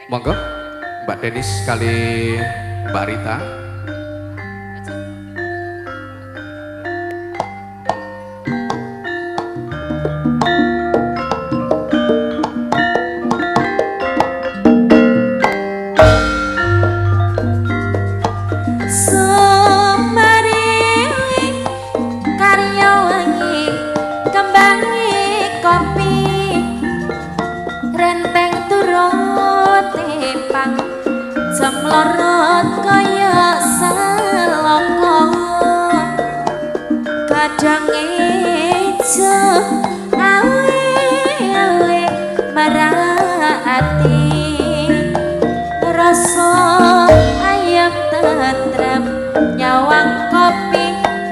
Monggo Mbak Denis kali Mbak Rita. Lorot kaya saloko kadang ejo awe-awe marati rasa ayam tentrem nyawang kopi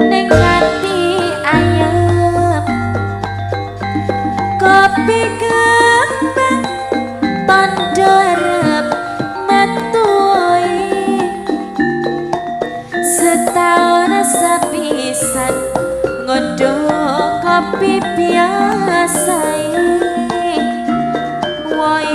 ning ati ayam kopi kembang tondo arep setahun sepisan ngodok kopi biasa woi